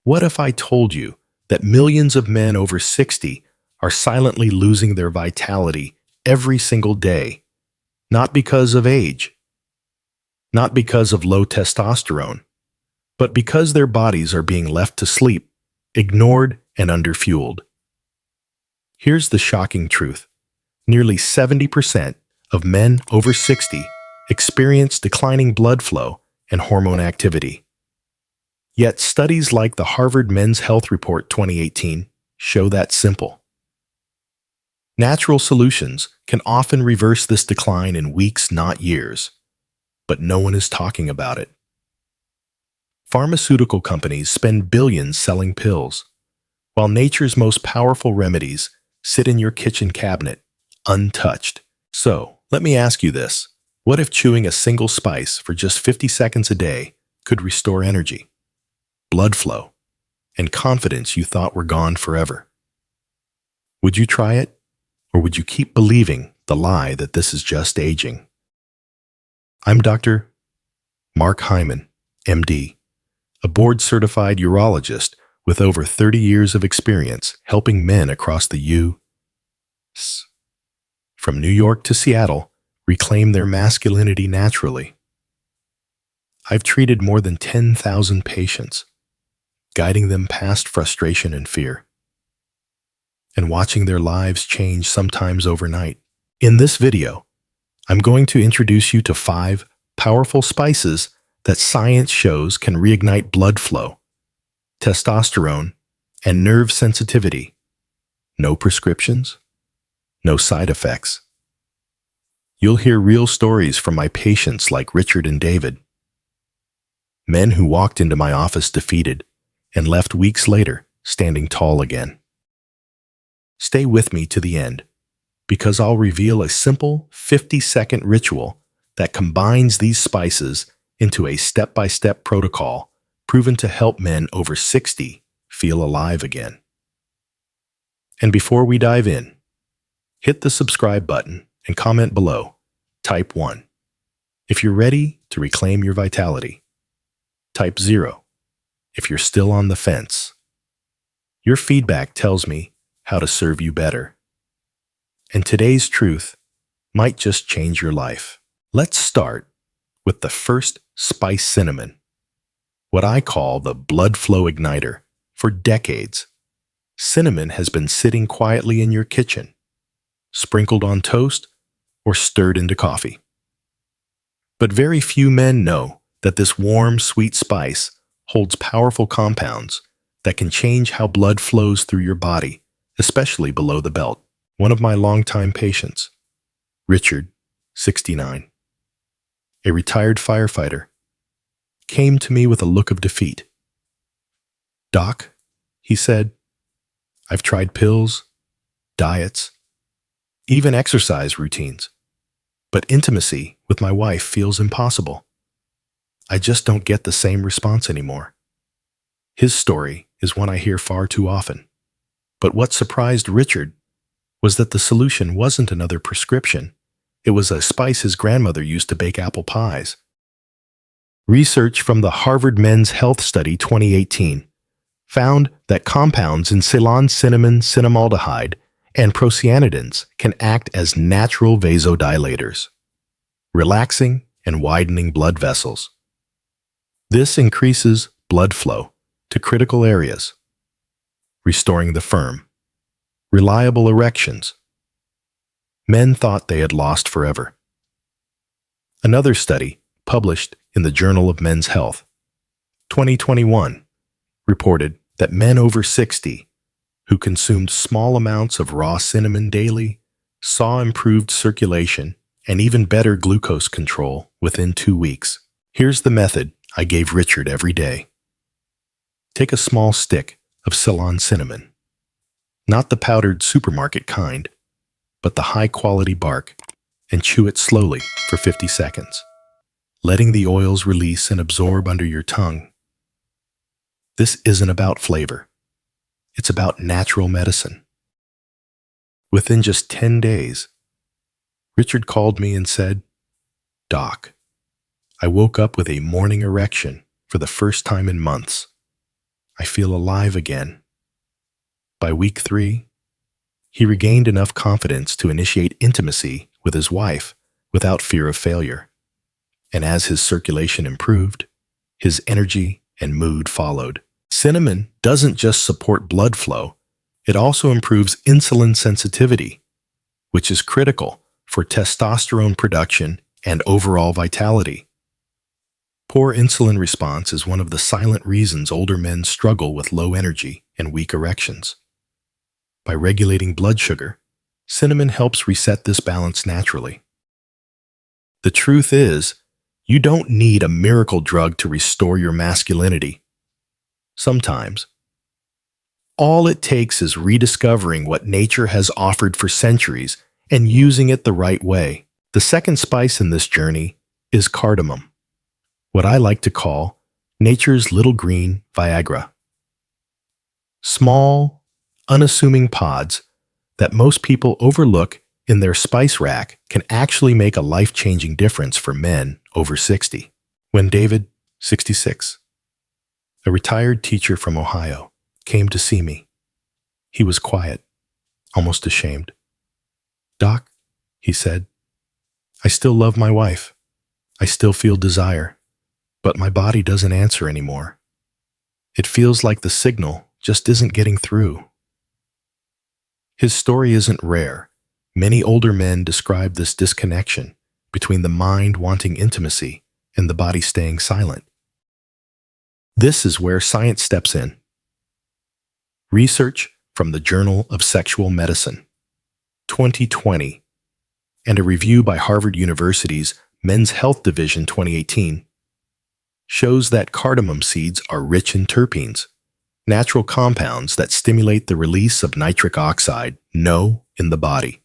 What if I told you that millions of men over 60 are silently losing their vitality every single day, not because of age, not because of low testosterone, but because their bodies are being left to sleep, ignored, and underfueled? Here's the shocking truth. Nearly 70% of men over 60 experience declining blood flow and hormone activity. Yet studies like the Harvard Men's Health Report 2018 show that simple. Natural solutions can often reverse this decline in weeks, not years, but no one is talking about it. Pharmaceutical companies spend billions selling pills, while nature's most powerful remedies sit in your kitchen cabinet, untouched. So, let me ask you this. What if chewing a single spice for just 50 seconds a day could restore energy, blood flow, and confidence you thought were gone forever? Would you try it, or would you keep believing the lie that this is just aging? I'm Dr. Mark Hyman, MD, a board-certified urologist with over 30 years of experience helping men across the U.S. from New York to Seattle reclaim their masculinity naturally. I've treated more than 10,000 patients, guiding them past frustration and fear, and watching their lives change sometimes overnight. In this video, I'm going to introduce you to 5 powerful spices that science shows can reignite blood flow, testosterone, and nerve sensitivity. No prescriptions, no side effects. You'll hear real stories from my patients like Richard and David, men who walked into my office defeated and left weeks later standing tall again. Stay with me to the end, because I'll reveal a simple 50-second ritual that combines these spices into a step-by-step protocol proven to help men over 60 feel alive again. And before we dive in, hit the subscribe button and comment below. Type 1 if you're ready to reclaim your vitality. Type 0 if you're still on the fence. Your feedback tells me how to serve you better. And today's truth might just change your life. Let's start with the first spice, cinnamon, what I call the blood flow igniter. For decades, cinnamon has been sitting quietly in your kitchen, sprinkled on toast or stirred into coffee. But very few men know that this warm, sweet spice holds powerful compounds that can change how blood flows through your body, especially below the belt. One of my longtime patients, Richard, 69, a retired firefighter, came to me with a look of defeat. "Doc," he said, "I've tried pills, diets, even exercise routines, but intimacy with my wife feels impossible. I just don't get the same response anymore." His story is one I hear far too often. But what surprised Richard was that the solution wasn't another prescription. It was a spice his grandmother used to bake apple pies. Research from the Harvard Men's Health Study 2018 found that compounds in Ceylon cinnamon, cinnamaldehyde, and procyanidins can act as natural vasodilators, relaxing and widening blood vessels. This increases blood flow to critical areas, restoring the firm, reliable erections men thought they had lost forever. Another study, published in the Journal of Men's Health, 2021, reported that men over 60 who consumed small amounts of raw cinnamon daily saw improved circulation and even better glucose control within 2 weeks. Here's the method I gave Richard every day. Take a small stick of Ceylon cinnamon, not the powdered supermarket kind, but the high-quality bark, and chew it slowly for 50 seconds, letting the oils release and absorb under your tongue. This isn't about flavor. It's about natural medicine. Within just 10 days, Richard called me and said, "Doc, I woke up with a morning erection for the first time in months. I feel alive again." By week 3, he regained enough confidence to initiate intimacy with his wife without fear of failure. And as his circulation improved, his energy and mood followed. Cinnamon doesn't just support blood flow, it also improves insulin sensitivity, which is critical for testosterone production and overall vitality. Poor insulin response is one of the silent reasons older men struggle with low energy and weak erections. By regulating blood sugar, cinnamon helps reset this balance naturally. The truth is, you don't need a miracle drug to restore your masculinity. Sometimes, all it takes is rediscovering what nature has offered for centuries and using it the right way. The second spice in this journey is cardamom, what I like to call nature's little green Viagra. Small, unassuming pods that most people overlook in their spice rack can actually make a life-changing difference for men over 60. When David, 66, a retired teacher from Ohio, came to see me, he was quiet, almost ashamed. "Doc," he said, "I still love my wife. I still feel desire, but my body doesn't answer anymore. It feels like the signal just isn't getting through." His story isn't rare. Many older men describe this disconnection between the mind wanting intimacy and the body staying silent. This is where science steps in. Research from the Journal of Sexual Medicine, 2020, and a review by Harvard University's Men's Health Division, 2018, shows that cardamom seeds are rich in terpenes, natural compounds that stimulate the release of nitric oxide, NO, in the body.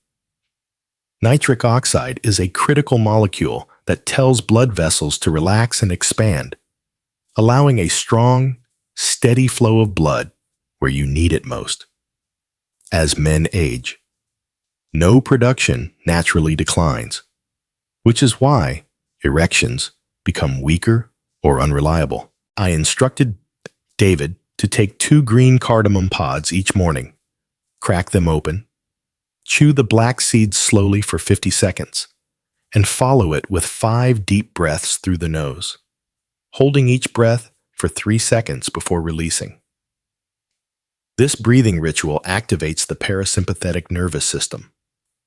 Nitric oxide is a critical molecule that tells blood vessels to relax and expand, allowing a strong, steady flow of blood where you need it most. As men age, NO production naturally declines, which is why erections become weaker or unreliable. I instructed David to take 2 green cardamom pods each morning, crack them open, chew the black seeds slowly for 50 seconds, and follow it with 5 deep breaths through the nose, holding each breath for 3 seconds before releasing. This breathing ritual activates the parasympathetic nervous system,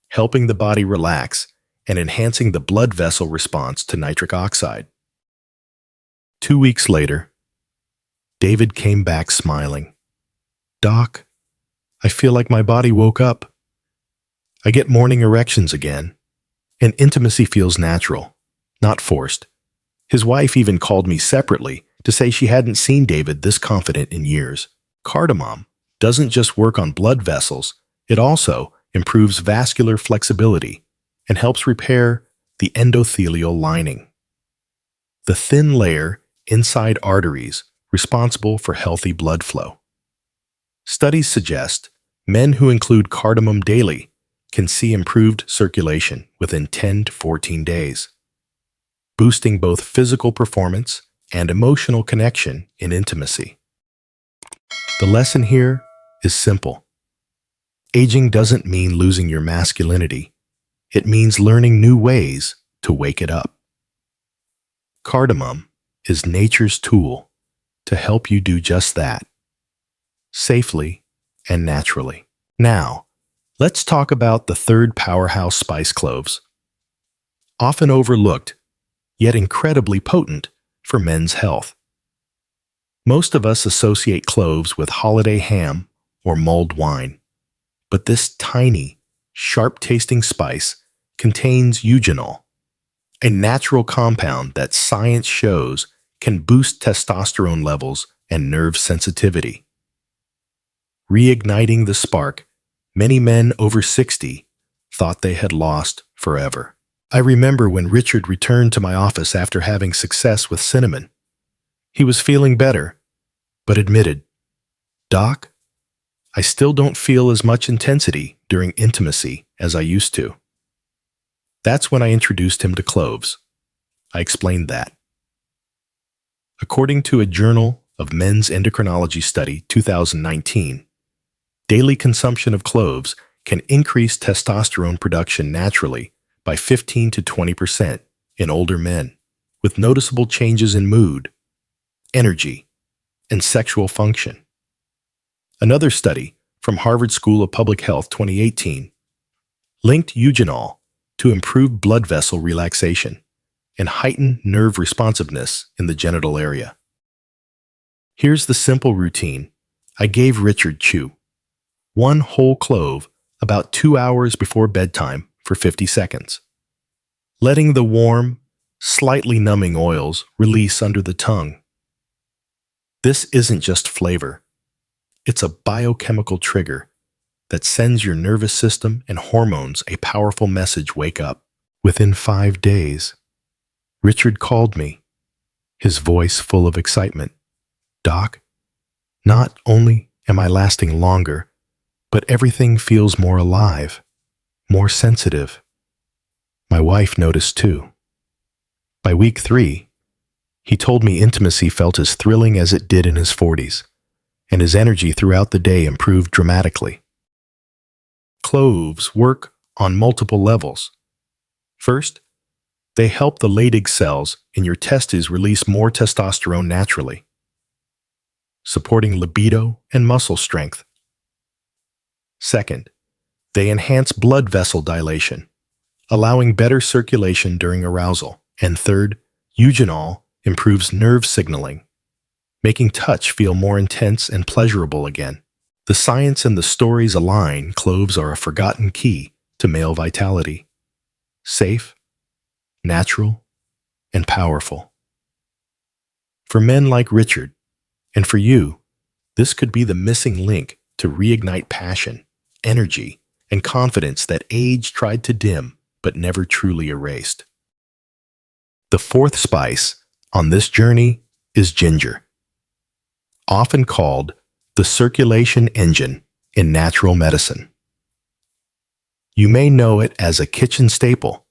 helping the body relax and enhancing the blood vessel response to nitric oxide. 2 weeks later, David came back smiling. "Doc, I feel like my body woke up. I get morning erections again, and intimacy feels natural, not forced." His wife even called me separately to say she hadn't seen David this confident in years. Cardamom doesn't just work on blood vessels, it also improves vascular flexibility and helps repair the endothelial lining, the thin layer inside arteries responsible for healthy blood flow. Studies suggest men who include cardamom daily can see improved circulation within 10 to 14 days, boosting both physical performance and emotional connection in intimacy. The lesson here is simple. Aging doesn't mean losing your masculinity. It means learning new ways to wake it up. Cardamom is nature's tool to help you do just that, safely and naturally. Now, let's talk about the third powerhouse spice, cloves. Often overlooked, yet incredibly potent for men's health. Most of us associate cloves with holiday ham or mulled wine, but this tiny, sharp-tasting spice contains eugenol, a natural compound that science shows can boost testosterone levels and nerve sensitivity. Reigniting the spark many men over 60 thought they had lost forever. I remember when Richard returned to my office after having success with cinnamon. He was feeling better, but admitted, "Doc, I still don't feel as much intensity during intimacy as I used to." That's when I introduced him to cloves. I explained that. According to a journal of Men's Endocrinology Study 2019. Daily consumption of cloves can increase testosterone production naturally by 15 to 20% in older men, with noticeable changes in mood, energy, and sexual function. Another study from Harvard School of Public Health 2018 linked eugenol to improve blood vessel relaxation and heighten nerve responsiveness in the genital area. Here's the simple routine I gave Richard chew. 1 whole clove about 2 hours before bedtime for 50 seconds. Letting the warm, slightly numbing oils release under the tongue. This isn't just flavor. It's a biochemical trigger that sends your nervous system and hormones a powerful message: wake up. Within 5 days, Richard called me, his voice full of excitement. Doc, not only am I lasting longer, but everything feels more alive, more sensitive. My wife noticed too. By week 3, he told me intimacy felt as thrilling as it did in his 40s, and his energy throughout the day improved dramatically. Cloves work on multiple levels. First, they help the Leydig cells in your testes release more testosterone naturally, supporting libido and muscle strength. Second, they enhance blood vessel dilation, allowing better circulation during arousal. And third, eugenol improves nerve signaling, making touch feel more intense and pleasurable again. The science and the stories align. Cloves are a forgotten key to male vitality. Safe, natural, and powerful. For men like Richard, and for you, this could be the missing link to reignite passion, energy, and confidence that age tried to dim but never truly erased. The fourth spice on this journey is ginger, often called the circulation engine in natural medicine. You may know it as a kitchen staple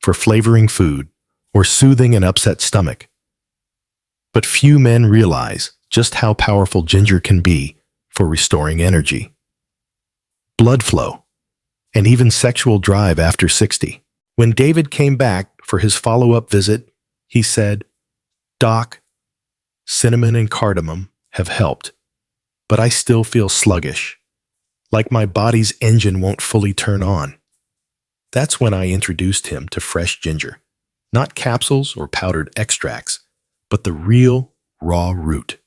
for flavoring food or soothing an upset stomach. But few men realize just how powerful ginger can be for restoring energy, blood flow, and even sexual drive after 60. When David came back for his follow-up visit, he said, "Doc, cinnamon and cardamom have helped, but I still feel sluggish, like my body's engine won't fully turn on." That's when I introduced him to fresh ginger, not capsules or powdered extracts, but the real, raw root.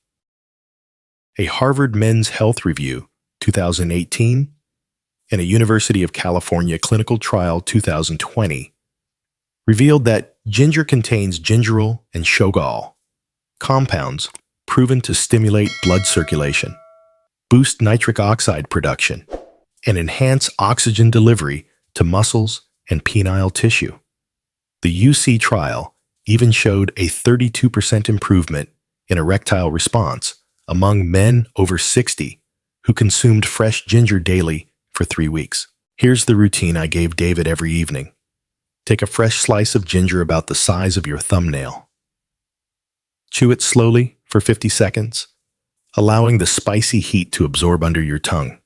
A Harvard Men's Health Review 2018 and a University of California clinical trial 2020 revealed that ginger contains gingerol and shogal, compounds proven to stimulate blood circulation, boost nitric oxide production, and enhance oxygen delivery to muscles and penile tissue. The UC trial even showed a 32% improvement in erectile response among men over 60 who consumed fresh ginger daily for 3 weeks. Here's the routine I gave David every evening. Take a fresh slice of ginger about the size of your thumbnail. Chew it slowly for 50 seconds, allowing the spicy heat to absorb under your tongue.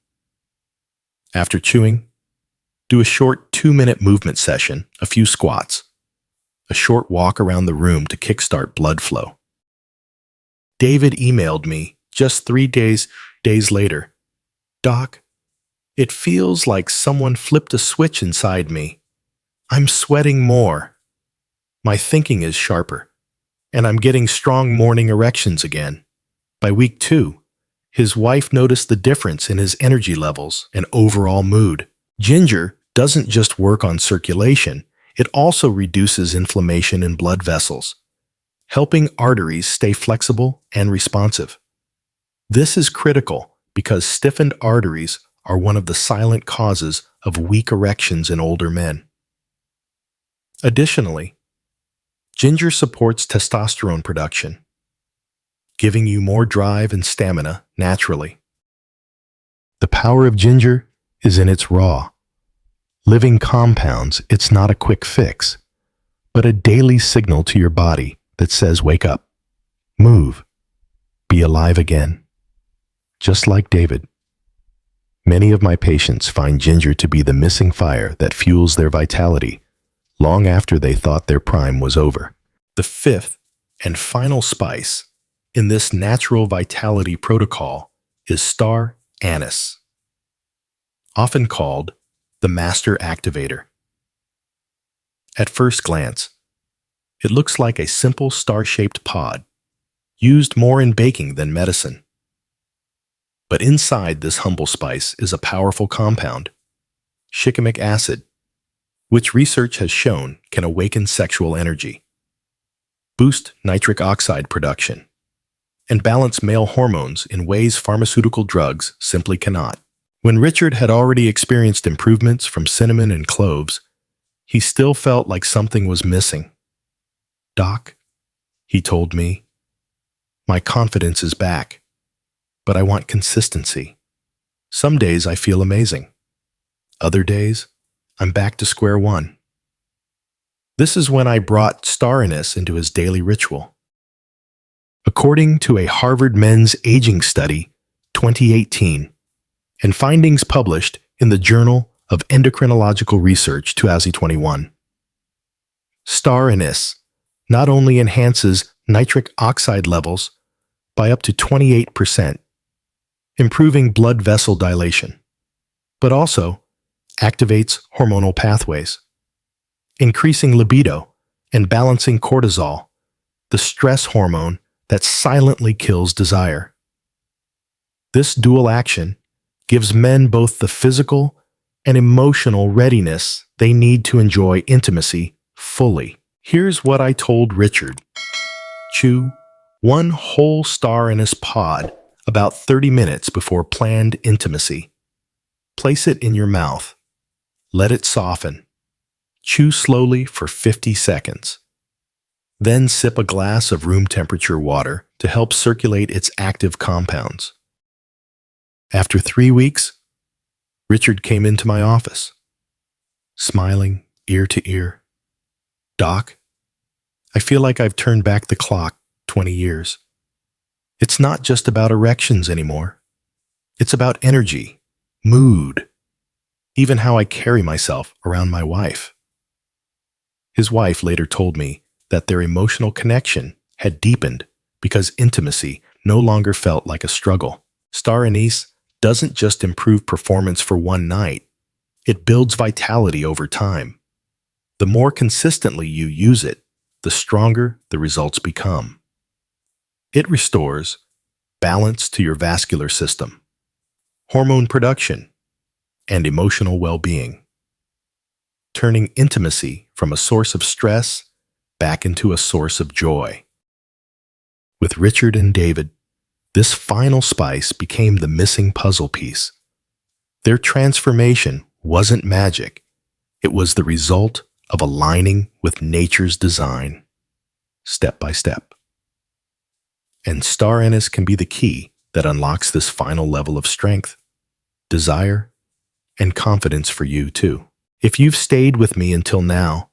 After chewing, do a short 2-minute movement session, a few squats, a short walk around the room to kickstart blood flow. David emailed me just 3 days later. "Doc, it feels like someone flipped a switch inside me. I'm sweating more. My thinking is sharper, and I'm getting strong morning erections again." By week 2, his wife noticed the difference in his energy levels and overall mood. Ginger doesn't just work on circulation, it also reduces inflammation in blood vessels, helping arteries stay flexible and responsive. This is critical because stiffened arteries are one of the silent causes of weak erections in older men. Additionally, ginger supports testosterone production, giving you more drive and stamina naturally. The power of ginger is in its raw, living compounds. It's not a quick fix, but a daily signal to your body that says, wake up, move, be alive again. Just like David, many of my patients find ginger to be the missing fire that fuels their vitality long after they thought their prime was over. The fifth and final spice in this natural vitality protocol is star anise, often called the master activator. At first glance, it looks like a simple star-shaped pod, used more in baking than medicine. But inside this humble spice is a powerful compound, shikimic acid, which research has shown can awaken sexual energy, boost nitric oxide production, and balance male hormones in ways pharmaceutical drugs simply cannot. When Richard had already experienced improvements from cinnamon and cloves, he still felt like something was missing. "Doc," he told me, "my confidence is back, but I want consistency. Some days I feel amazing. Other days, I'm back to square one." This is when I brought star anise into his daily ritual. According to a Harvard Men's Aging Study, 2018, and findings published in the Journal of Endocrinological Research, 2021, star anise not only enhances nitric oxide levels by up to 28%, improving blood vessel dilation, but also activates hormonal pathways, increasing libido and balancing cortisol, the stress hormone that silently kills desire. This dual action gives men both the physical and emotional readiness they need to enjoy intimacy fully. Here's what I told Richard. Chew one whole star anise pod about 30 minutes before planned intimacy. Place it in your mouth. Let it soften. Chew slowly for 50 seconds. Then sip a glass of room temperature water to help circulate its active compounds. After 3 weeks, Richard came into my office, smiling ear to ear. "Doc, I feel like I've turned back the clock 20 years. It's not just about erections anymore. It's about energy, mood, even how I carry myself around my wife." His wife later told me that their emotional connection had deepened because intimacy no longer felt like a struggle. Star anise doesn't just improve performance for one night, it builds vitality over time. The more consistently you use it, the stronger the results become. It restores balance to your vascular system, hormone production, and emotional well-being, turning intimacy from a source of stress back into a source of joy. With Richard and David, this final spice became the missing puzzle piece. Their transformation wasn't magic. It was the result of aligning with nature's design, step by step. And star anise can be the key that unlocks this final level of strength, desire, and confidence for you too. If you've stayed with me until now,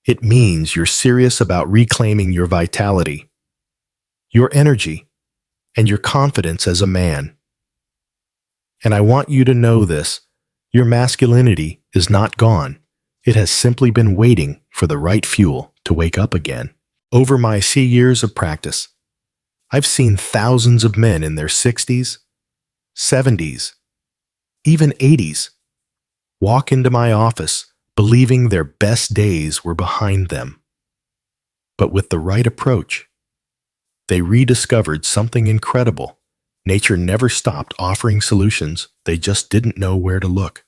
it means you're serious about reclaiming your vitality, your energy, and your confidence as a man. And I want you to know this, your masculinity is not gone. It has simply been waiting for the right fuel to wake up again. Over my years of practice, I've seen thousands of men in their 60s, 70s, even 80s walk into my office believing their best days were behind them. But with the right approach, they rediscovered something incredible. Nature never stopped offering solutions, they just didn't know where to look.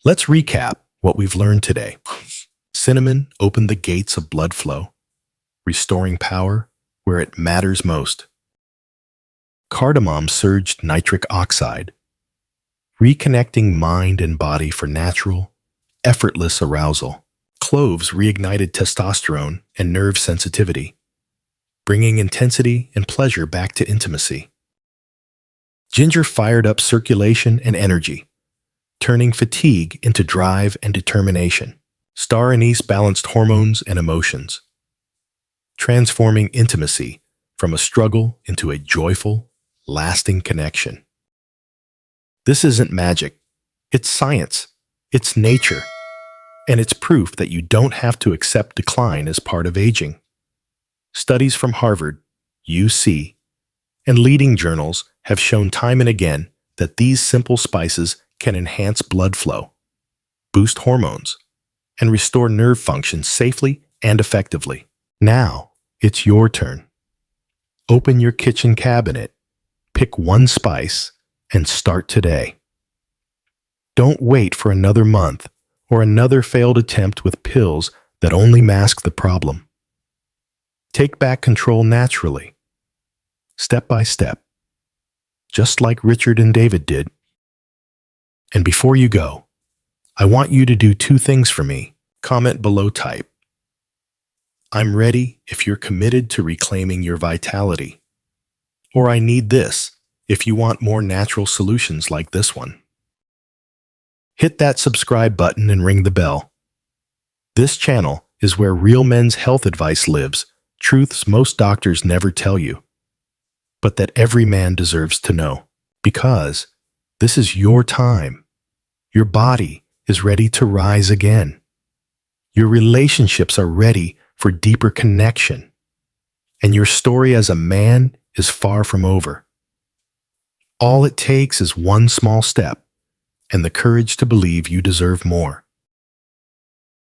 Let's recap what we've learned today. Cinnamon opened the gates of blood flow, restoring power where it matters most. Cardamom surged nitric oxide, reconnecting mind and body for natural, effortless arousal. Cloves reignited testosterone and nerve sensitivity, bringing intensity and pleasure back to intimacy. Ginger fired up circulation and energy, turning fatigue into drive and determination. Star anise balanced hormones and emotions, transforming intimacy from a struggle into a joyful, lasting connection. This isn't magic. It's science. It's nature. And it's proof that you don't have to accept decline as part of aging. Studies from Harvard, UC, and leading journals have shown time and again that these simple spices can enhance blood flow, boost hormones, and restore nerve function safely and effectively. Now, it's your turn. Open your kitchen cabinet, pick one spice, and start today. Don't wait for another month or another failed attempt with pills that only mask the problem. Take back control naturally, step by step, just like Richard and David did. And before you go, I want you to do two things for me. Comment below, type, "I'm ready" if you're committed to reclaiming your vitality, or "I need this" if you want more natural solutions like this one. Hit that subscribe button and ring the bell. This channel is where real men's health advice lives, truths most doctors never tell you, but that every man deserves to know. Because this is your time. Your body is ready to rise again. Your relationships are ready for deeper connection. And your story as a man is far from over. All it takes is one small step and the courage to believe you deserve more.